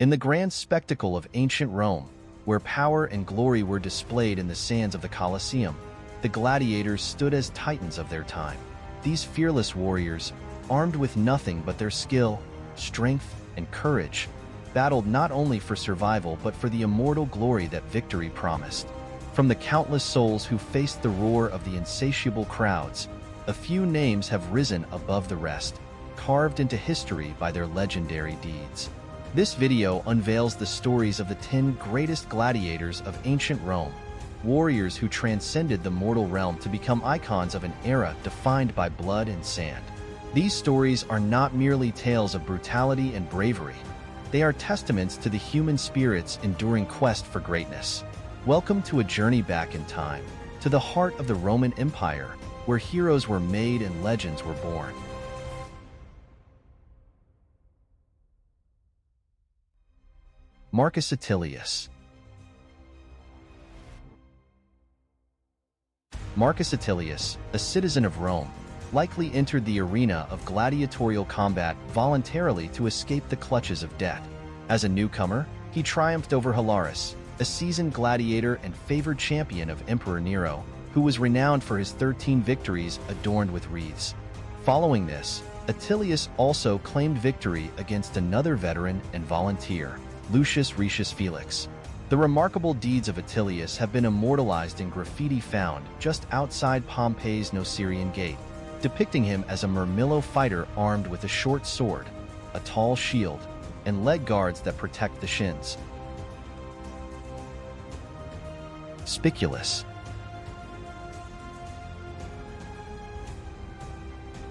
In the grand spectacle of ancient Rome, where power and glory were displayed in the sands of the Colosseum, the gladiators stood as titans of their time. These fearless warriors, armed with nothing but their skill, strength, and courage, battled not only for survival but for the immortal glory that victory promised. From the countless souls who faced the roar of the insatiable crowds, a few names have risen above the rest, carved into history by their legendary deeds. This video unveils the stories of the 10 greatest gladiators of ancient Rome, warriors who transcended the mortal realm to become icons of an era defined by blood and sand. These stories are not merely tales of brutality and bravery. They are testaments to the human spirit's enduring quest for greatness. Welcome to a journey back in time, to the heart of the Roman Empire, where heroes were made and legends were born. Marcus Attilius. Marcus Attilius, a citizen of Rome, likely entered the arena of gladiatorial combat voluntarily to escape the clutches of death. As a newcomer, he triumphed over Hilaris, a seasoned gladiator and favored champion of Emperor Nero, who was renowned for his 13 victories adorned with wreaths. Following this, Attilius also claimed victory against another veteran and volunteer, Lucius Retius Felix. The remarkable deeds of Attilius have been immortalized in graffiti found just outside Pompeii's Noserian Gate, depicting him as a Murmillo fighter armed with a short sword, a tall shield, and leg guards that protect the shins. Spiculus.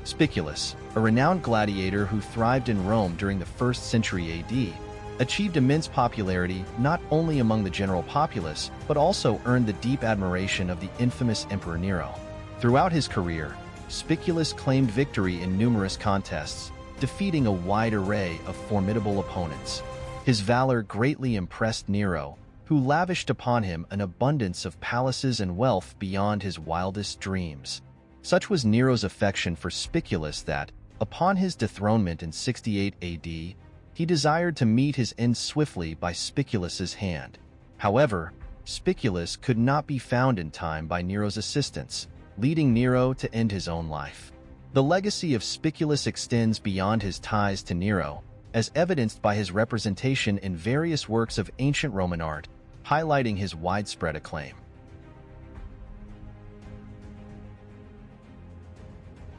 Spiculus, a renowned gladiator who thrived in Rome during the 1st century AD, achieved immense popularity not only among the general populace, but also earned the deep admiration of the infamous Emperor Nero. Throughout his career, Spiculus claimed victory in numerous contests, defeating a wide array of formidable opponents. His valor greatly impressed Nero, who lavished upon him an abundance of palaces and wealth beyond his wildest dreams. Such was Nero's affection for Spiculus that, upon his dethronement in 68 AD, he desired to meet his end swiftly by Spiculus's hand. However, Spiculus could not be found in time by Nero's assistance, leading Nero to end his own life. The legacy of Spiculus extends beyond his ties to Nero, as evidenced by his representation in various works of ancient Roman art, highlighting his widespread acclaim.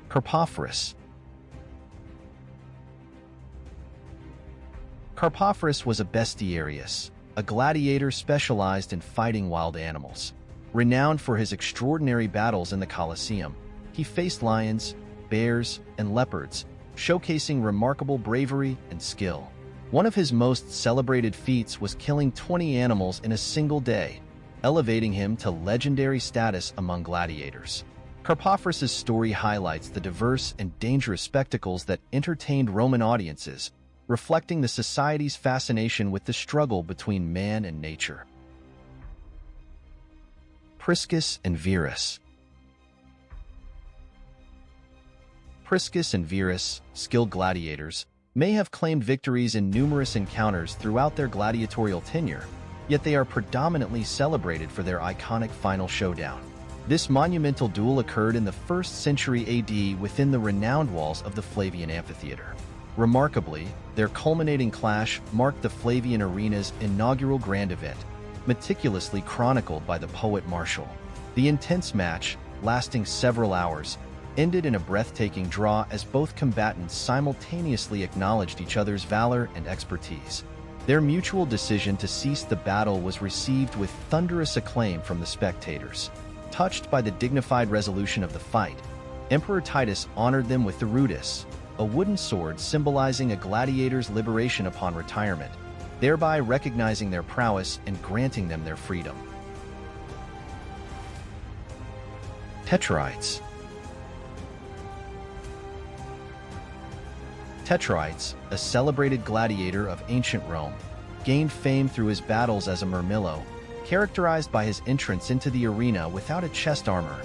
Carpophorus. Carpophorus was a bestiarius, a gladiator specialized in fighting wild animals. Renowned for his extraordinary battles in the Colosseum, he faced lions, bears, and leopards, showcasing remarkable bravery and skill. One of his most celebrated feats was killing 20 animals in a single day, elevating him to legendary status among gladiators. Carpophorus's story highlights the diverse and dangerous spectacles that entertained Roman audiences, reflecting the society's fascination with the struggle between man and nature. Priscus and Verus. Priscus and Verus, skilled gladiators, may have claimed victories in numerous encounters throughout their gladiatorial tenure, yet they are predominantly celebrated for their iconic final showdown. This monumental duel occurred in the 1st century AD within the renowned walls of the Flavian Amphitheater. Remarkably, their culminating clash marked the Flavian Arena's inaugural grand event, meticulously chronicled by the poet Martial. The intense match, lasting several hours, ended in a breathtaking draw as both combatants simultaneously acknowledged each other's valor and expertise. Their mutual decision to cease the battle was received with thunderous acclaim from the spectators. Touched by the dignified resolution of the fight, Emperor Titus honored them with the rudis, a wooden sword symbolizing a gladiator's liberation upon retirement, thereby recognizing their prowess and granting them their freedom. Tetraites. Tetraites, a celebrated gladiator of ancient Rome, gained fame through his battles as a Murmillo, characterized by his entrance into the arena without a chest armor,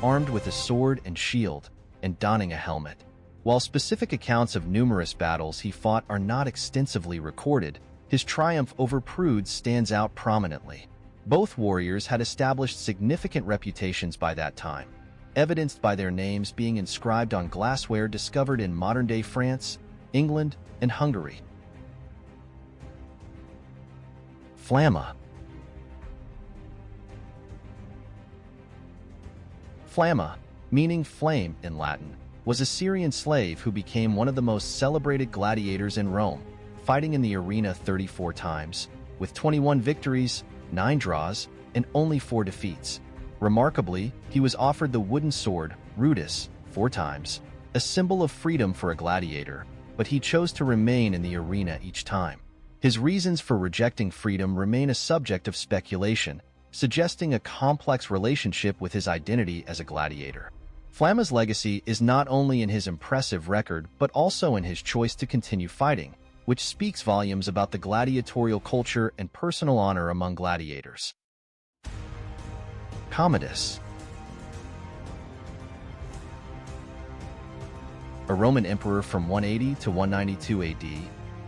armed with a sword and shield, and donning a helmet. While specific accounts of numerous battles he fought are not extensively recorded, his triumph over prudes stands out prominently. Both warriors had established significant reputations by that time, evidenced by their names being inscribed on glassware discovered in modern-day France, England, and Hungary. Flamma. Flamma, meaning flame in Latin, was a Syrian slave who became one of the most celebrated gladiators in Rome, fighting in the arena 34 times, with 21 victories, 9 draws, and only 4 defeats. Remarkably, he was offered the wooden sword, rudis, 4 times, a symbol of freedom for a gladiator, but he chose to remain in the arena each time. His reasons for rejecting freedom remain a subject of speculation, suggesting a complex relationship with his identity as a gladiator. Flamma's legacy is not only in his impressive record, but also in his choice to continue fighting, which speaks volumes about the gladiatorial culture and personal honor among gladiators. Commodus. A Roman emperor from 180 to 192 AD,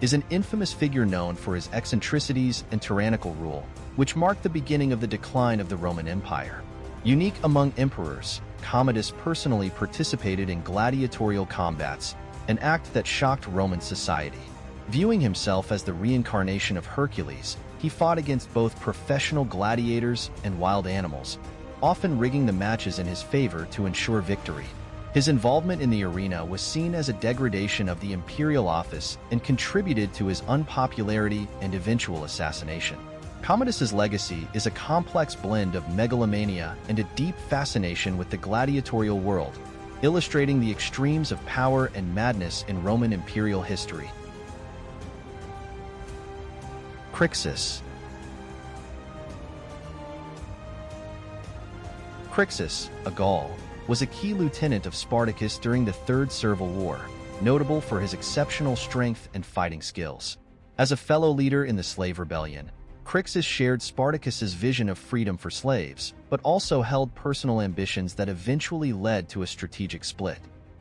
is an infamous figure known for his eccentricities and tyrannical rule, which marked the beginning of the decline of the Roman Empire. Unique among emperors, Commodus personally participated in gladiatorial combats, an act that shocked Roman society. Viewing himself as the reincarnation of Hercules, he fought against both professional gladiators and wild animals, often rigging the matches in his favor to ensure victory. His involvement in the arena was seen as a degradation of the imperial office and contributed to his unpopularity and eventual assassination. Commodus's legacy is a complex blend of megalomania and a deep fascination with the gladiatorial world, illustrating the extremes of power and madness in Roman imperial history. Crixus. Crixus, a Gaul, was a key lieutenant of Spartacus during the Third Servile War, notable for his exceptional strength and fighting skills. As a fellow leader in the slave rebellion, Crixus shared Spartacus's vision of freedom for slaves, but also held personal ambitions that eventually led to a strategic split.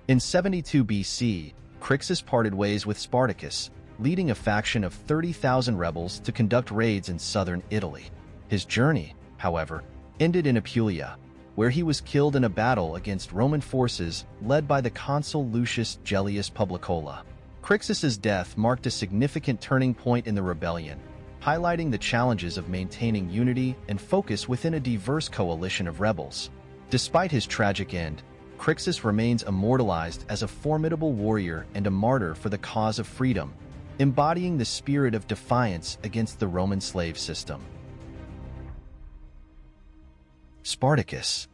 In 72 BC, Crixus parted ways with Spartacus, leading a faction of 30,000 rebels to conduct raids in southern Italy. His journey, however, ended in Apulia, where he was killed in a battle against Roman forces led by the consul Lucius Gellius Publicola. Crixus's death marked a significant turning point in the rebellion, highlighting the challenges of maintaining unity and focus within a diverse coalition of rebels. Despite his tragic end, Crixus remains immortalized as a formidable warrior and a martyr for the cause of freedom, embodying the spirit of defiance against the Roman slave system. Spartacus.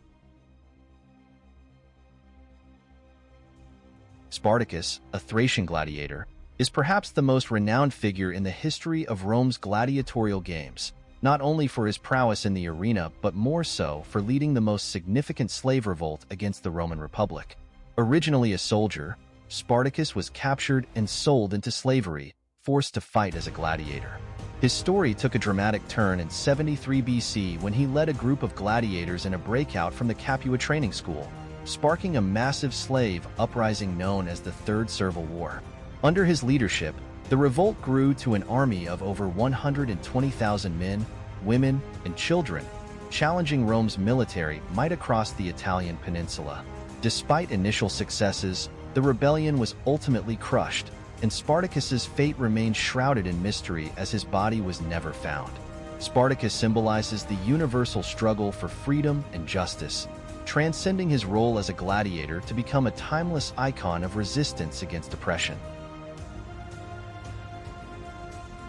Spartacus, a Thracian gladiator, is perhaps the most renowned figure in the history of Rome's gladiatorial games, not only for his prowess in the arena but more so for leading the most significant slave revolt against the Roman Republic. Originally a soldier, Spartacus was captured and sold into slavery, forced to fight as a gladiator. His story took a dramatic turn in 73 BC when he led a group of gladiators in a breakout from the Capua training school, sparking a massive slave uprising known as the Third Servile War. Under his leadership, the revolt grew to an army of over 120,000 men, women, and children, challenging Rome's military might across the Italian peninsula. Despite initial successes, the rebellion was ultimately crushed, and Spartacus's fate remained shrouded in mystery as his body was never found. Spartacus symbolizes the universal struggle for freedom and justice, transcending his role as a gladiator to become a timeless icon of resistance against oppression.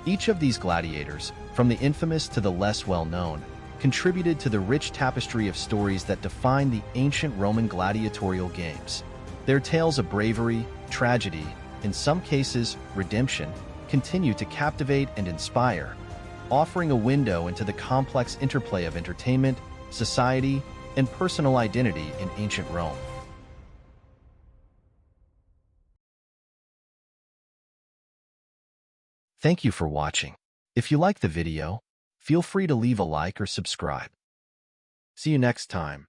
Each of these gladiators, from the infamous to the less well-known, contributed to the rich tapestry of stories that define the ancient Roman gladiatorial games. Their tales of bravery, tragedy, in some cases, redemption, continue to captivate and inspire, offering a window into the complex interplay of entertainment, society, and personal identity in ancient Rome. Thank you for watching. If you like the video, feel free to leave a like or subscribe. See you next time.